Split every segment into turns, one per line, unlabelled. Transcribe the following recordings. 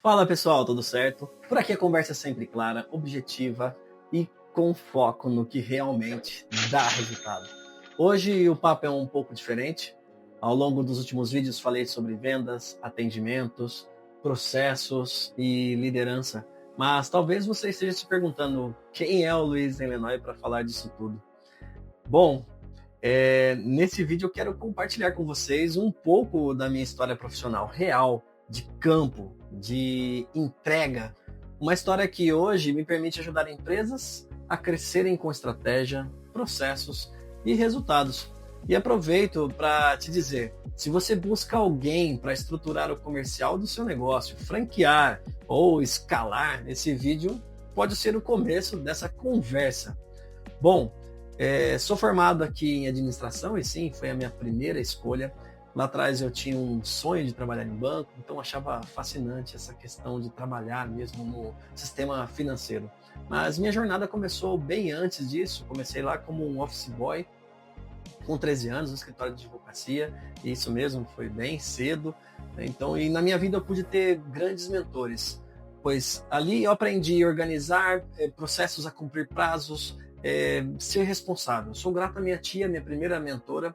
Fala pessoal, tudo certo? Por aqui a conversa é sempre clara, objetiva e com foco no que realmente dá resultado. Hoje o papo é um pouco diferente. Ao longo dos últimos vídeos falei sobre vendas, atendimentos, processos e liderança, mas talvez você esteja se perguntando quem é o Luiz Lenoy para falar disso tudo. Bom, nesse vídeo eu quero compartilhar com vocês um pouco da minha história profissional real, de campo, de entrega. Uma história que hoje me permite ajudar empresas a crescerem com estratégia, processos e resultados. E aproveito para te dizer, se você busca alguém para estruturar o comercial do seu negócio, franquear ou escalar, esse vídeo pode ser o começo dessa conversa. Bom, sou formado aqui em administração e sim, foi a minha primeira escolha. Lá atrás eu tinha um sonho de trabalhar em banco, então achava fascinante essa questão de trabalhar mesmo no sistema financeiro. Mas minha jornada começou bem antes disso. Comecei lá como um office boy, com 13 anos, no escritório de advocacia, e isso mesmo, foi bem cedo. Então, e na minha vida eu pude ter grandes mentores, pois ali eu aprendi a organizar processos, a cumprir prazos, ser responsável. Sou grato à minha tia, minha primeira mentora,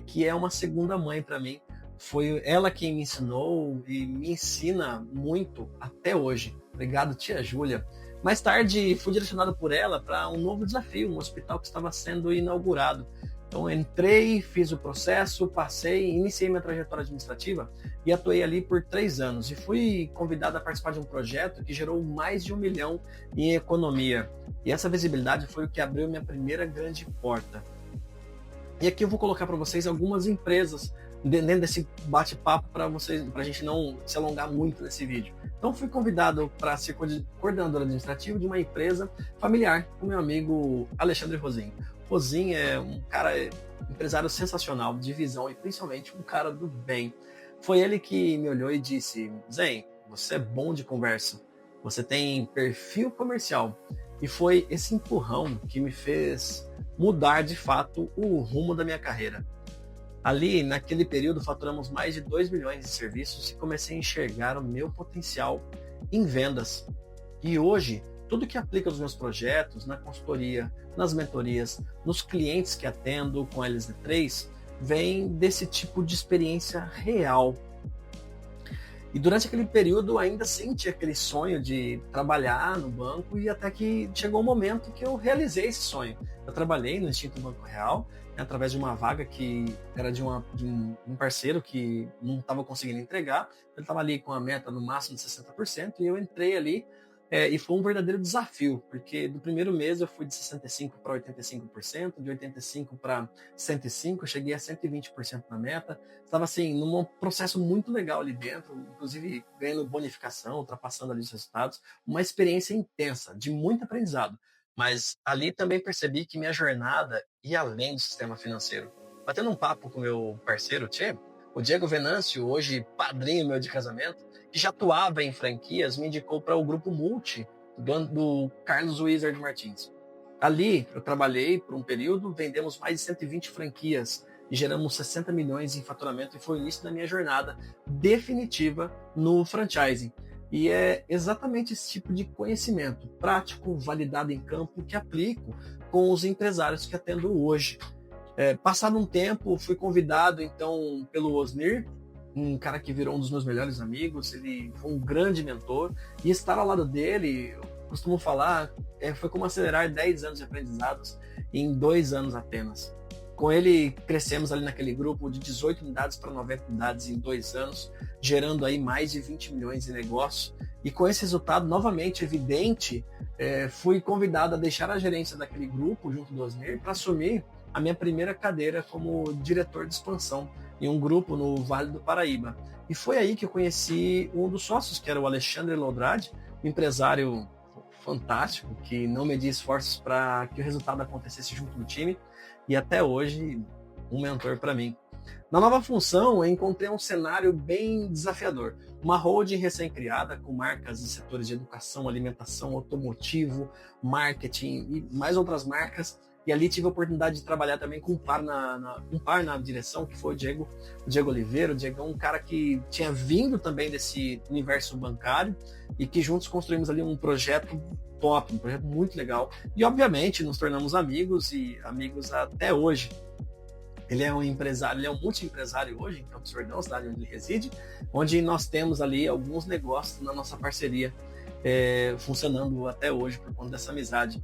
que é uma segunda mãe para mim. Foi ela quem me ensinou e me ensina muito até hoje. Obrigado, tia Júlia. Mais tarde, fui direcionado por ela para um novo desafio, um hospital que estava sendo inaugurado. Então, entrei, fiz o processo, passei, iniciei minha trajetória administrativa e atuei ali por 3 anos. E fui convidado a participar de um projeto que gerou mais de 1 milhão em economia. E essa visibilidade foi o que abriu minha primeira grande porta. E aqui eu vou colocar para vocês algumas empresas dentro desse bate-papo para a gente não se alongar muito nesse vídeo. Então fui convidado para ser coordenador administrativo de uma empresa familiar com meu amigo Alexandre Rosin. Rosin é um cara, empresário sensacional, de visão e principalmente um cara do bem. Foi ele que me olhou e disse: Zen, você é bom de conversa, você tem perfil comercial. E foi esse empurrão que me fez mudar de fato o rumo da minha carreira. Ali, naquele período, faturamos mais de 2 milhões de serviços e comecei a enxergar o meu potencial em vendas. E hoje, tudo que aplica nos meus projetos, na consultoria, nas mentorias, nos clientes que atendo com a LSD3, vem desse tipo de experiência real. E durante aquele período ainda senti aquele sonho de trabalhar no banco e até que chegou um momento que eu realizei esse sonho. Eu trabalhei no Instinto Banco Real, através de uma vaga que era de um parceiro que não estava conseguindo entregar. Ele estava ali com a meta no máximo de 60% e eu entrei ali e foi um verdadeiro desafio, porque do primeiro mês eu fui de 65% para 85%, de 85% para 105%, eu cheguei a 120% na meta. Estava assim, num processo muito legal ali dentro, inclusive ganhando bonificação, ultrapassando ali os resultados, uma experiência intensa, de muito aprendizado. Mas ali também percebi que minha jornada ia além do sistema financeiro. Batendo um papo com meu parceiro, o Diego Venâncio, hoje padrinho meu de casamento, que já atuava em franquias, me indicou para o grupo Multi do Carlos Wizard Martins. Ali eu trabalhei por um período, vendemos mais de 120 franquias e geramos 60 milhões em faturamento, e foi o início da minha jornada definitiva no franchising. E é exatamente esse tipo de conhecimento prático, validado em campo, que aplico com os empresários que atendo hoje. Passado um tempo, fui convidado então pelo Osnir, um cara que virou um dos meus melhores amigos. Ele foi um grande mentor, e estar ao lado dele, eu costumo falar, foi como acelerar 10 anos de aprendizados em 2 anos apenas. Com ele, crescemos ali naquele grupo de 18 unidades para 90 unidades em 2 anos, gerando aí mais de 20 milhões em negócio. E com esse resultado novamente evidente, fui convidado a deixar a gerência daquele grupo junto do Osnir para assumir a minha primeira cadeira como diretor de expansão em um grupo no Vale do Paraíba. E foi aí que eu conheci um dos sócios, que era o Alexandre Lodrade, um empresário fantástico, que não media esforços para que o resultado acontecesse junto do time, e até hoje um mentor para mim. Na nova função, eu encontrei um cenário bem desafiador. Uma holding recém-criada com marcas em setores de educação, alimentação, automotivo, marketing e mais outras marcas, E ali tive a oportunidade de trabalhar também com um par na direção, que foi o Diego Oliveira. O Diego é um cara que tinha vindo também desse universo bancário e que juntos construímos ali um projeto top, um projeto muito legal. E obviamente nos tornamos amigos e amigos até hoje. Ele é um empresário, ele é um multi-empresário hoje em Campos do Jordão, cidade onde ele reside, onde nós temos ali alguns negócios na nossa parceria funcionando até hoje por conta dessa amizade.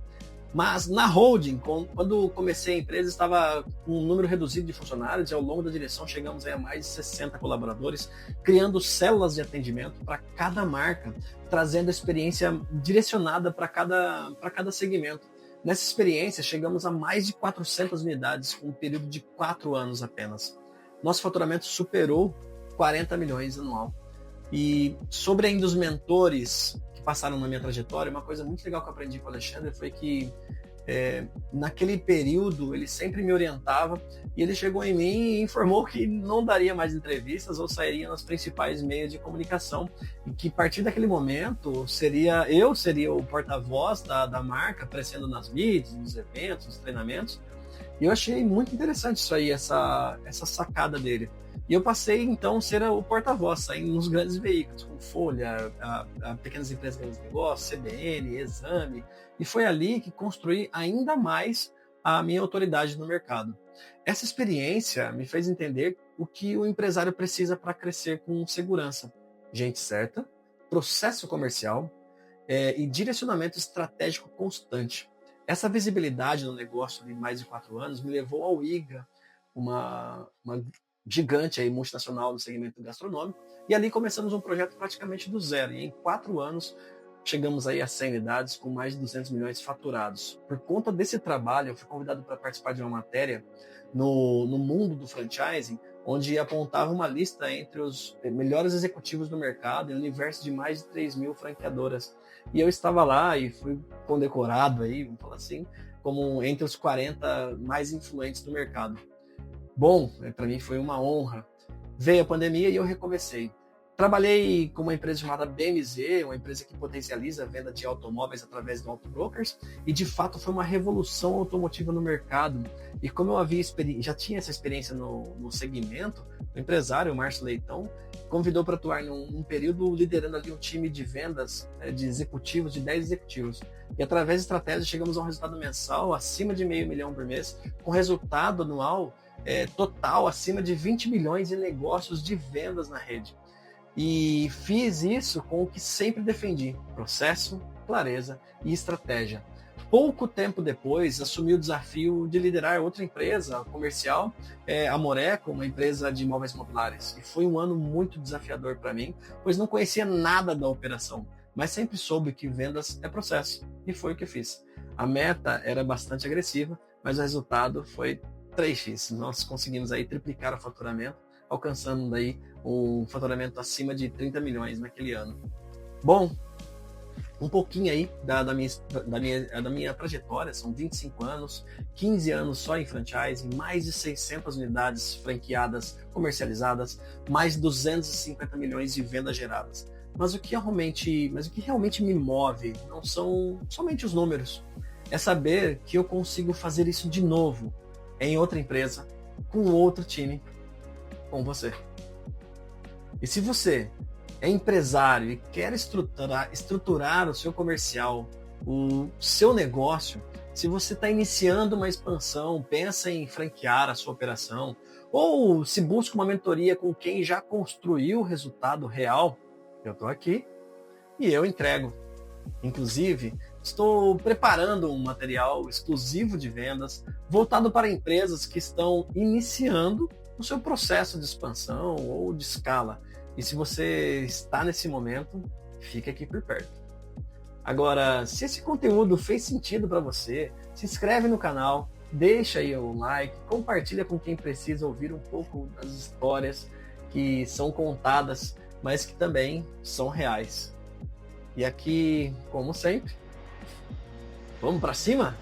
Mas na holding, quando comecei a empresa, estava com um número reduzido de funcionários e ao longo da direção chegamos a mais de 60 colaboradores, criando células de atendimento para cada marca, trazendo experiência direcionada para cada segmento. Nessa experiência, chegamos a mais de 400 unidades com um período de 4 anos apenas. Nosso faturamento superou 40 milhões anual. E sobre ainda os mentores que passaram na minha trajetória, uma coisa muito legal que eu aprendi com o Alexandre foi que naquele período ele sempre me orientava e ele chegou em mim e informou que não daria mais entrevistas ou sairia nos principais meios de comunicação e que a partir daquele momento eu seria o porta-voz da marca, aparecendo nas mídias, nos eventos, nos treinamentos. E eu achei muito interessante isso aí, essa sacada dele. E eu passei, então, a ser o porta-voz, saindo nos grandes veículos, como Folha, a Pequenas Empresas e Grandes Negócios, CBN, Exame. E foi ali que construí ainda mais a minha autoridade no mercado. Essa experiência me fez entender o que o empresário precisa para crescer com segurança. Gente certa, processo comercial e direcionamento estratégico constante. Essa visibilidade no negócio de mais de 4 anos me levou ao IGA, uma gigante aí, multinacional no segmento gastronômico, e ali começamos um projeto praticamente do zero, e em 4 anos chegamos aí a 100 unidades com mais de 200 milhões faturados. Por conta desse trabalho, eu fui convidado para participar de uma matéria no mundo do franchising, onde apontava uma lista entre os melhores executivos do mercado, em um universo de mais de 3 mil franqueadoras. E eu estava lá e fui condecorado aí, vamos falar assim, como entre os 40 mais influentes do mercado. Bom, para mim foi uma honra. Veio a pandemia e eu recomecei. Trabalhei com uma empresa chamada BMZ, uma empresa que potencializa a venda de automóveis através de autobrokers, e de fato foi uma revolução automotiva no mercado. E como eu já tinha essa experiência no segmento, o empresário, o Márcio Leitão, convidou para atuar num período liderando ali um time de vendas de executivos, de 10 executivos. E através de estratégias chegamos a um resultado mensal acima de $500 mil por mês, com resultado anual total acima de 20 milhões em negócios de vendas na rede. E fiz isso com o que sempre defendi: processo, clareza e estratégia. Pouco tempo depois, assumi o desafio de liderar outra empresa comercial, a Moreco, uma empresa de imóveis modulares. E foi um ano muito desafiador para mim, pois não conhecia nada da operação, mas sempre soube que vendas é processo, e foi o que fiz. A meta era bastante agressiva, mas o resultado foi 3x. Nós conseguimos aí triplicar o faturamento, alcançando daí um faturamento acima de 30 milhões naquele ano. Bom, um pouquinho aí da minha trajetória, são 25 anos, 15 anos só em franchise, mais de 600 unidades franqueadas, comercializadas, mais de 250 milhões de vendas geradas. Mas o que realmente me move não são somente os números, é saber que eu consigo fazer isso de novo, em outra empresa, com outro time, com você. E se você é empresário e quer estruturar o seu comercial, o seu negócio, se você está iniciando uma expansão, pensa em franquear a sua operação, ou se busca uma mentoria com quem já construiu o resultado real, eu estou aqui e eu entrego. Inclusive, estou preparando um material exclusivo de vendas voltado para empresas que estão iniciando o seu processo de expansão ou de escala. E se você está nesse momento, fica aqui por perto. Agora, se esse conteúdo fez sentido para você, se inscreve no canal, deixa aí o like, compartilha com quem precisa ouvir um pouco das histórias que são contadas, mas que também são reais. E aqui, como sempre, vamos para cima?